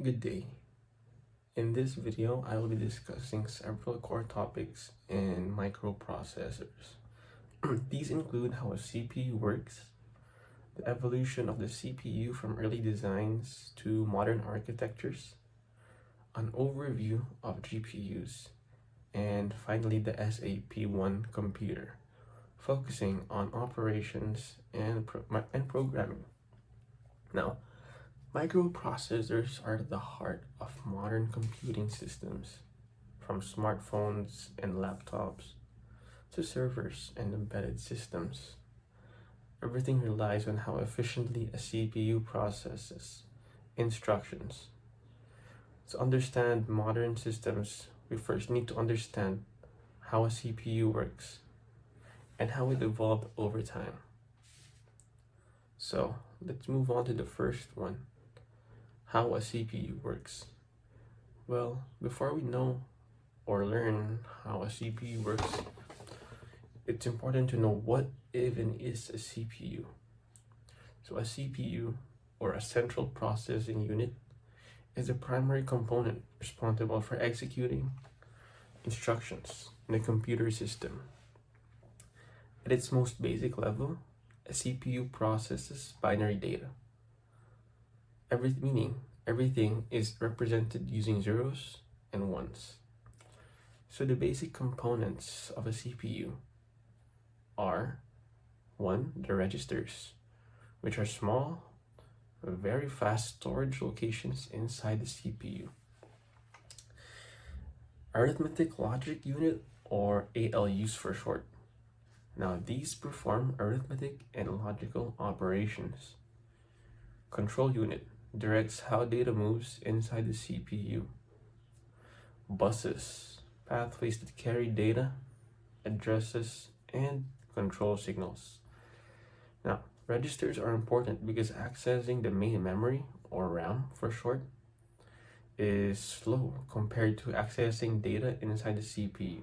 Good day. In this video, I will be discussing several core topics in microprocessors. These include how a CPU works, the evolution of the CPU from early designs to modern architectures, an overview of GPUs, and finally the SAP1 computer, focusing on operations and programming. Now, microprocessors are the heart of modern computing systems, from smartphones and laptops to servers and embedded systems. Everything relies on how efficiently a CPU processes instructions. To understand modern systems, we first need to understand how a CPU works and how it evolved over time. So, let's move on to the first one, how a CPU works. Well, before we know or learn how a CPU works, it's important to know what even is a CPU. So a CPU, or a central processing unit, is a primary component responsible for executing instructions in a computer system. At its most basic level, a CPU processes binary data. Everything is represented using zeros and ones. So the basic components of a CPU are 1. The registers, which are small, very fast storage locations inside the CPU. Arithmetic logic unit, or ALUs for short. Now these perform arithmetic and logical operations. Control unit directs how data moves inside the CPU. Buses, pathways that carry data, addresses, and control signals. Now, registers are important because accessing the main memory, or RAM for short, is slow compared to accessing data inside the CPU.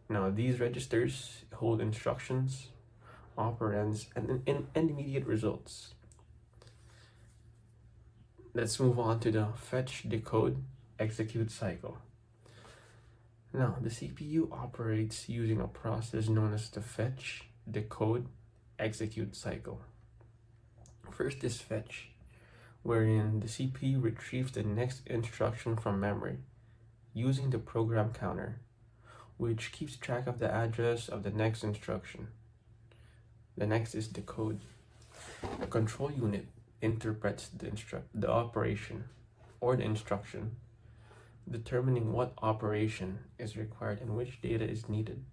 Now, these registers hold instructions, operands, and immediate results. Let's move on to the fetch, decode, execute cycle. Now, the CPU operates using a process known as the fetch, decode, execute cycle. First is fetch, wherein the CPU retrieves the next instruction from memory using the program counter, which keeps track of the address of the next instruction. The next is decode. The control unit interprets the operation or the instruction, determining what operation is required and which data is needed.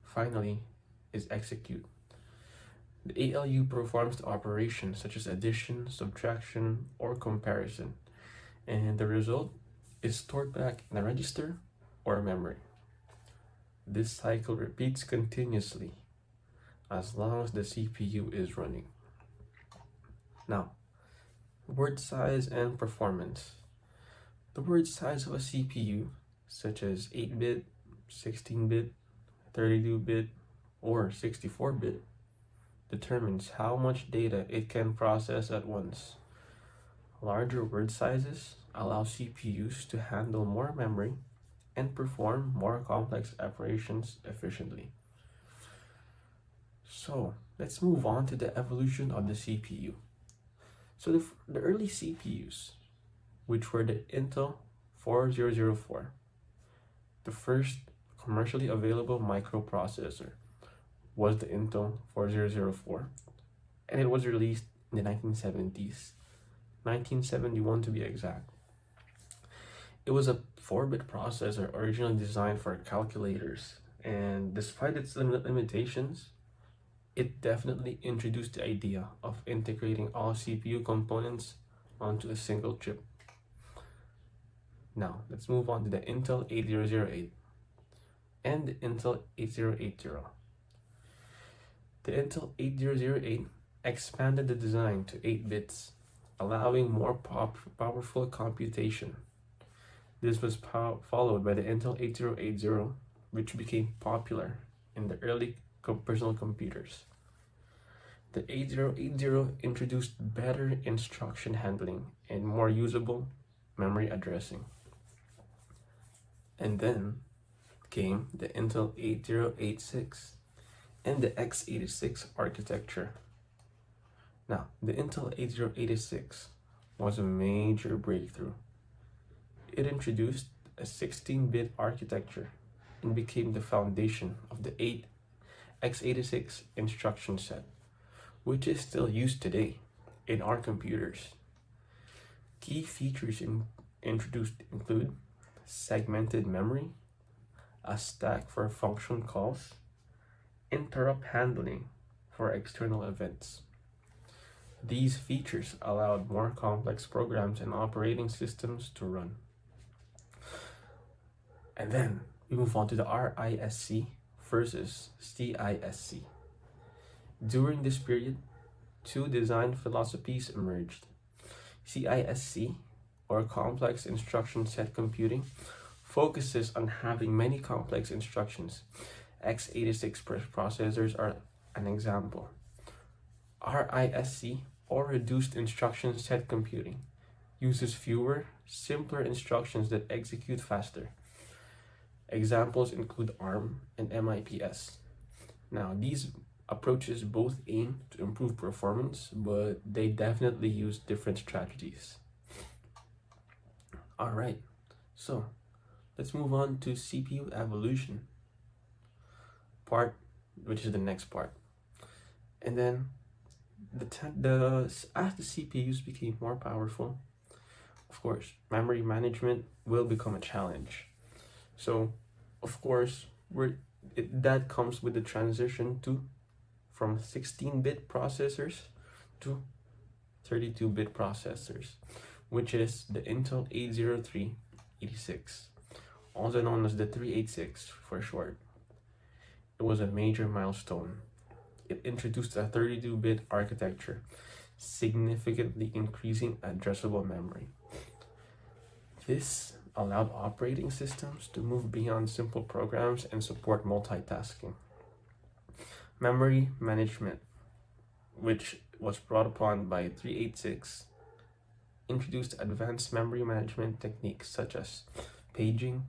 Finally is execute. The ALU performs the operation such as addition, subtraction, or comparison, and the result is stored back in a register or memory. This cycle repeats continuously as long as the CPU is running. Now, word size and performance. The word size of a CPU, such as 8-bit, 16-bit, 32-bit, or 64-bit, determines how much data it can process at once. Larger word sizes allow CPUs to handle more memory and perform more complex operations efficiently. So, let's move on to the evolution of the CPU. So the early CPUs, which were the Intel 4004, the first commercially available microprocessor was the Intel 4004, and it was released in the 1970s, 1971 to be exact. It was a 4-bit processor originally designed for calculators, and despite its limitations, it definitely introduced the idea of integrating all CPU components onto a single chip. Now, let's move on to the Intel 8008 and the Intel 8080. The Intel 8008 expanded the design to 8 bits, allowing more powerful computation. This was followed by the Intel 8080, which became popular in the early personal computers. The 8080 introduced better instruction handling and more usable memory addressing. And then came the Intel 8086 and the x86 architecture. Now, the Intel 8086 was a major breakthrough. It introduced a 16-bit architecture and became the foundation of the x86 instruction set, which is still used today in our computers. Key features introduced include segmented memory, a stack for function calls, interrupt handling for external events. These features allowed more complex programs and operating systems to run. And then we move on to the RISC versus CISC. During this period, two design philosophies emerged. CISC, or complex instruction set computing, focuses on having many complex instructions. x86 processors are an example. RISC, or reduced instruction set computing, uses fewer, simpler instructions that execute faster. Examples include ARM and MIPS. Now, these approaches both aim to improve performance, but they definitely use different strategies. All right, so let's move on to CPU evolution part, which is the next part. And then as the CPUs became more powerful, of course, memory management will become a challenge. So, of course, that comes with the transition from 16-bit processors to 32-bit processors, which is the Intel 80386, also known as the 386 for short. It was a major milestone. It introduced a 32-bit architecture, significantly increasing addressable memory. This allowed operating systems to move beyond simple programs and support multitasking. Memory management, which was brought upon by 386, introduced advanced memory management techniques such as paging,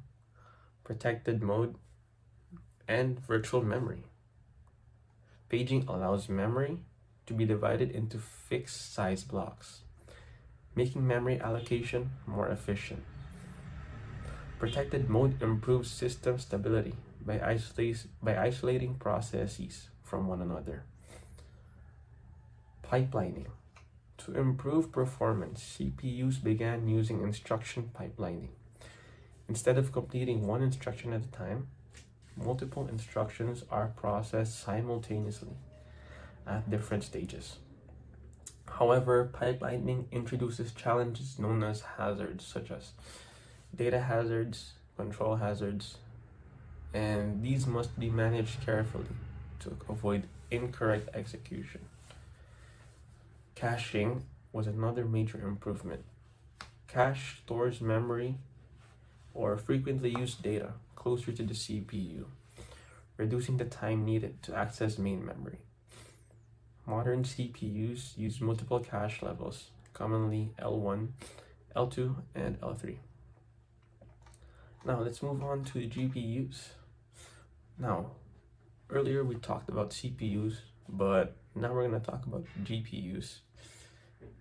protected mode, and virtual memory. Paging allows memory to be divided into fixed size blocks, making memory allocation more efficient. Protected mode improves system stability by isolating processes from one another. Pipelining. To improve performance, CPUs began using instruction pipelining. Instead of completing one instruction at a time, multiple instructions are processed simultaneously at different stages. However, pipelining introduces challenges known as hazards, such as data hazards, control hazards, and these must be managed carefully to avoid incorrect execution. Caching was another major improvement. Cache stores memory or frequently used data closer to the CPU, reducing the time needed to access main memory. Modern CPUs use multiple cache levels, commonly L1, L2, and L3. Now let's move on to the GPUs. Now, earlier we talked about CPUs, but now we're going to talk about GPUs,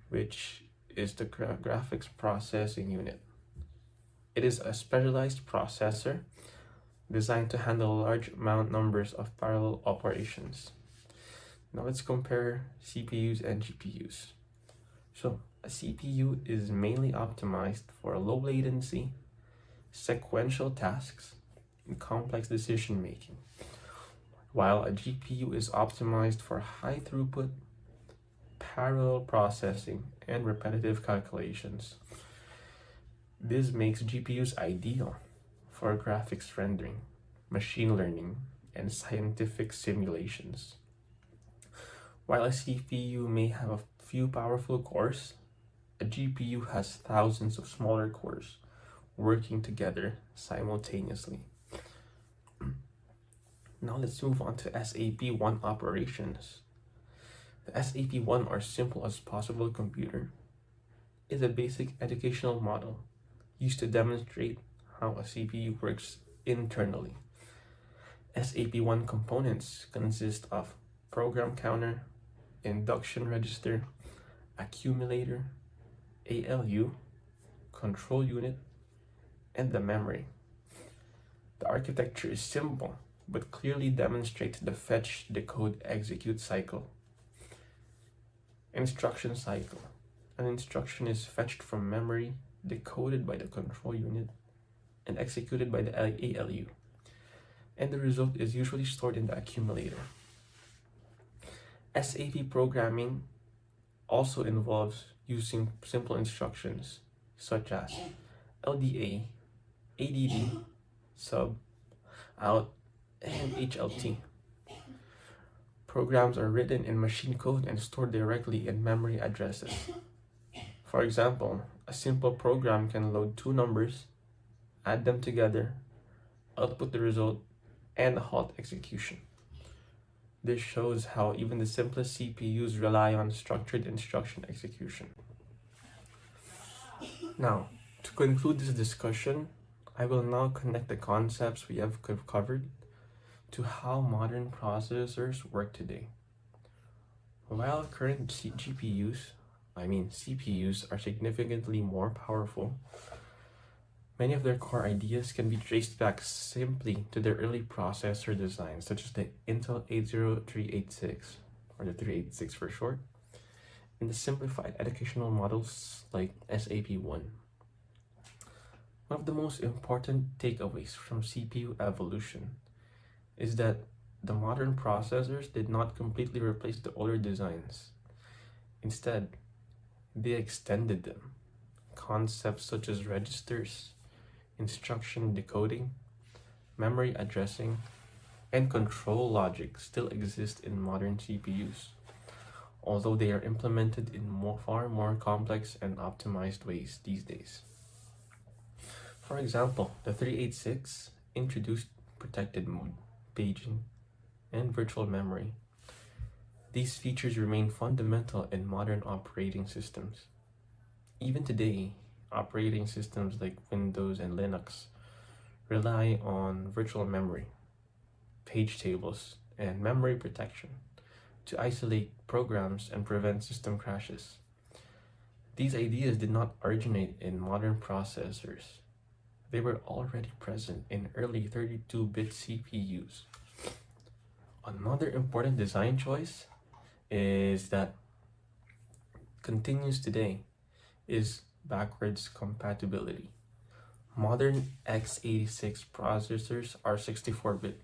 which is the graphics processing unit. It is a specialized processor designed to handle large numbers of parallel operations. Now let's compare CPUs and GPUs. So a CPU is mainly optimized for low latency, sequential tasks, and complex decision making, while a GPU is optimized for high throughput, parallel processing, and repetitive calculations. This makes GPUs ideal for graphics rendering, machine learning, and scientific simulations. While a CPU may have a few powerful cores, a GPU has thousands of smaller cores working together simultaneously. Now let's move on to SAP1 operations. The SAP-1, or Simple as Possible Computer, is a basic educational model used to demonstrate how a CPU works internally. SAP-1 components consist of program counter, induction register, accumulator, ALU, control unit, and the memory. The architecture is simple, but clearly demonstrates the fetch, decode, execute cycle. Instruction cycle. An instruction is fetched from memory, decoded by the control unit, and executed by the ALU. And the result is usually stored in the accumulator. SAP programming also involves using simple instructions such as LDA, ADD, sub, out, and HLT. Programs are written in machine code and stored directly in memory addresses. For example, a simple program can load two numbers, add them together, output the result, and halt execution. This shows how even the simplest CPUs rely on structured instruction execution. Now, to conclude this discussion, I will now connect the concepts we have covered to how modern processors work today. While current CPUs are significantly more powerful, many of their core ideas can be traced back simply to their early processor designs, such as the Intel 80386, or the 386 for short, and the simplified educational models like SAP-1. One of the most important takeaways from CPU evolution is that the modern processors did not completely replace the older designs. Instead, they extended them. Concepts such as registers, instruction decoding, memory addressing, and control logic still exist in modern CPUs, although they are implemented in far more complex and optimized ways these days. For example, the 386 introduced protected mode, paging, and virtual memory. These features remain fundamental in modern operating systems. Even today, operating systems like Windows and Linux rely on virtual memory, page tables, and memory protection to isolate programs and prevent system crashes. These ideas did not originate in modern processors. They were already present in early 32-bit CPUs. Another important design choice is that continues today is backwards compatibility. Modern x86 processors are 64-bit.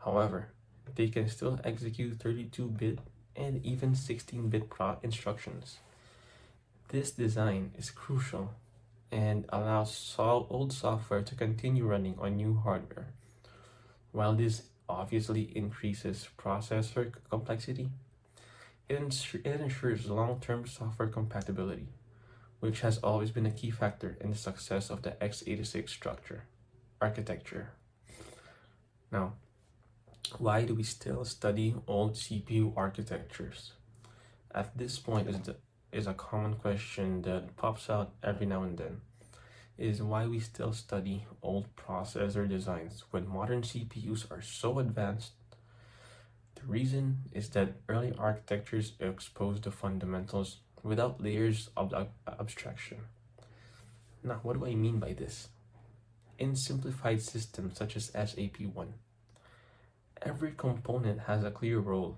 However, they can still execute 32-bit and even 16-bit instructions. This design is crucial and allows old software to continue running on new hardware. While this obviously increases processor complexity, it ensures long-term software compatibility, which has always been a key factor in the success of the x86 architecture. Now, why do we still study old CPU architectures? At this point is a common question that pops out every now and then, is why we still study old processor designs when modern CPUs are so advanced. The reason is that early architectures exposed the fundamentals without layers of abstraction. Now, what do I mean by this? In simplified systems such as SAP-1, every component has a clear role.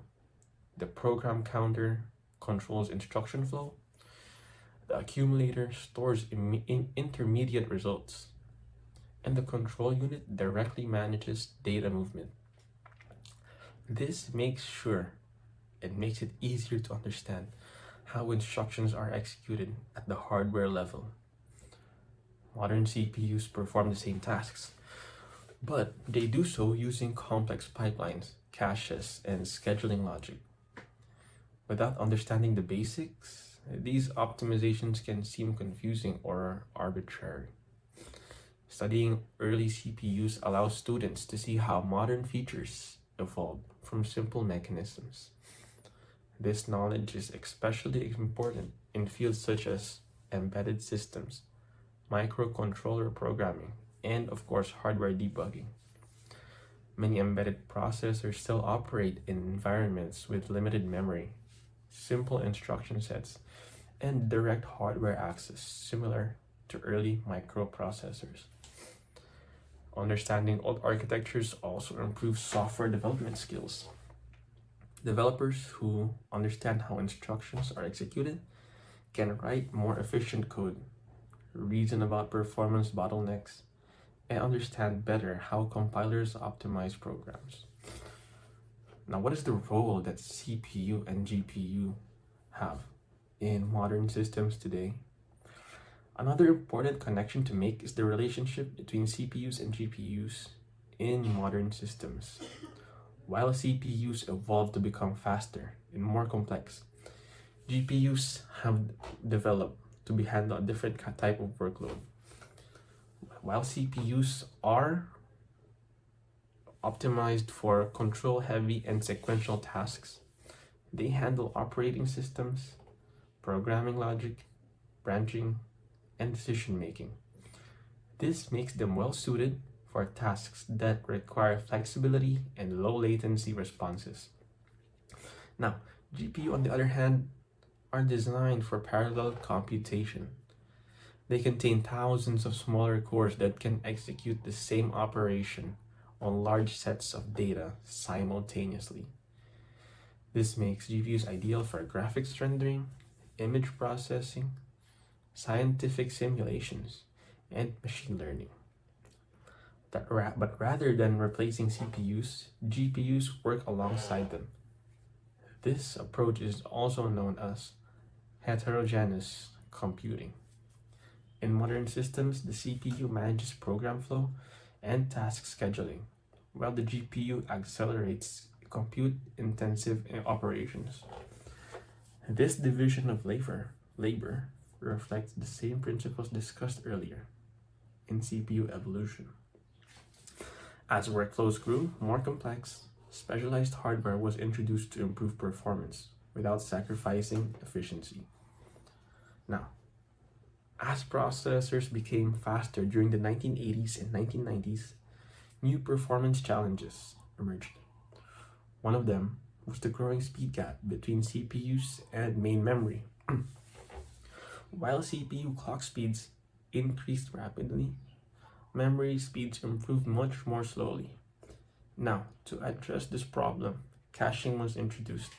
The program counter controls instruction flow. The accumulator stores intermediate results. And the control unit directly manages data movement. This makes it easier to understand how instructions are executed at the hardware level. Modern CPUs perform the same tasks, but they do so using complex pipelines, caches, and scheduling logic. Without understanding the basics, these optimizations can seem confusing or arbitrary. Studying early CPUs allows students to see how modern features evolved from simple mechanisms. This knowledge is especially important in fields such as embedded systems, microcontroller programming, and of course, hardware debugging. Many embedded processors still operate in environments with limited memory, simple instruction sets, and direct hardware access, similar to early microprocessors. Understanding old architectures also improves software development skills. Developers who understand how instructions are executed can write more efficient code, reason about performance bottlenecks, and understand better how compilers optimize programs. Now, what is the role that CPU and GPU have in modern systems today? Another important connection to make is the relationship between CPUs and GPUs in modern systems. While CPUs evolved to become faster and more complex, GPUs have developed to be handled a different type of workload. While CPUs are optimized for control-heavy and sequential tasks, they handle operating systems, programming logic, branching, and decision-making. This makes them well-suited for tasks that require flexibility and low latency responses. Now, GPU, on the other hand, are designed for parallel computation. They contain thousands of smaller cores that can execute the same operation on large sets of data simultaneously. This makes GPUs ideal for graphics rendering, image processing, scientific simulations, and machine learning. But rather than replacing CPUs, GPUs work alongside them. This approach is also known as heterogeneous computing. In modern systems, the CPU manages program flow and task scheduling, while the GPU accelerates compute-intensive operations. This division of labor reflects the same principles discussed earlier in CPU evolution. As workflows grew more complex, specialized hardware was introduced to improve performance without sacrificing efficiency. Now, as processors became faster during the 1980s and 1990s, new performance challenges emerged. One of them was the growing speed gap between CPUs and main memory. While CPU clock speeds increased rapidly, memory speeds improved much more slowly. Now, to address this problem, caching was introduced.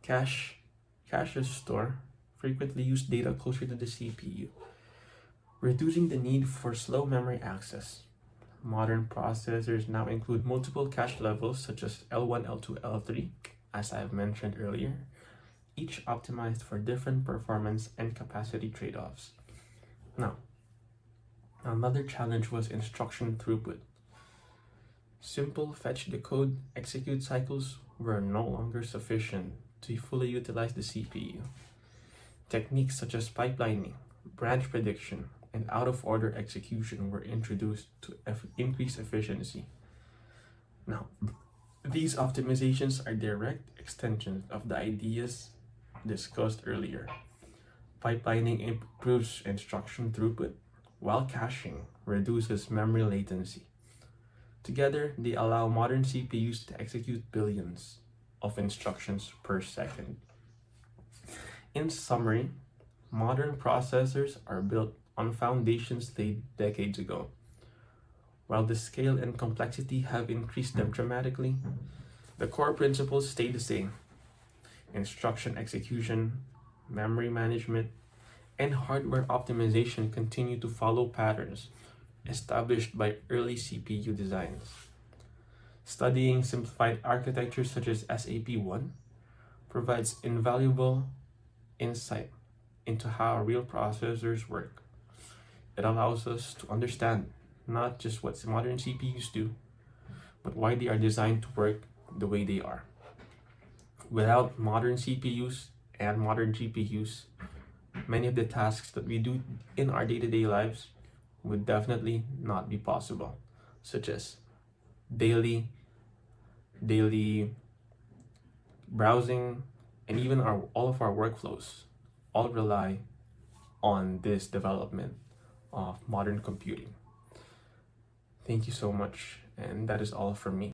Caches store frequently use data closer to the CPU, reducing the need for slow memory access. Modern processors now include multiple cache levels such as L1, L2, L3, as I have mentioned earlier, each optimized for different performance and capacity trade-offs. Now, another challenge was instruction throughput. Simple fetch, decode, execute cycles were no longer sufficient to fully utilize the CPU. Techniques such as pipelining, branch prediction, and out-of-order execution were introduced to increase efficiency. Now, these optimizations are direct extensions of the ideas discussed earlier. Pipelining improves instruction throughput, while caching reduces memory latency. Together, they allow modern CPUs to execute billions of instructions per second. In summary, modern processors are built on foundations laid decades ago. While the scale and complexity have increased them dramatically, the core principles stay the same. Instruction execution, memory management, and hardware optimization continue to follow patterns established by early CPU designs. Studying simplified architectures such as SAP1 provides invaluable insight into how real processors work. It allows us to understand not just what modern CPUs do, but why they are designed to work the way they are. Without modern CPUs and modern GPUs, many of the tasks that we do in our day-to-day lives would definitely not be possible, such as daily browsing and even all of our workflows all rely on this development of modern computing. Thank you so much, and that is all for me.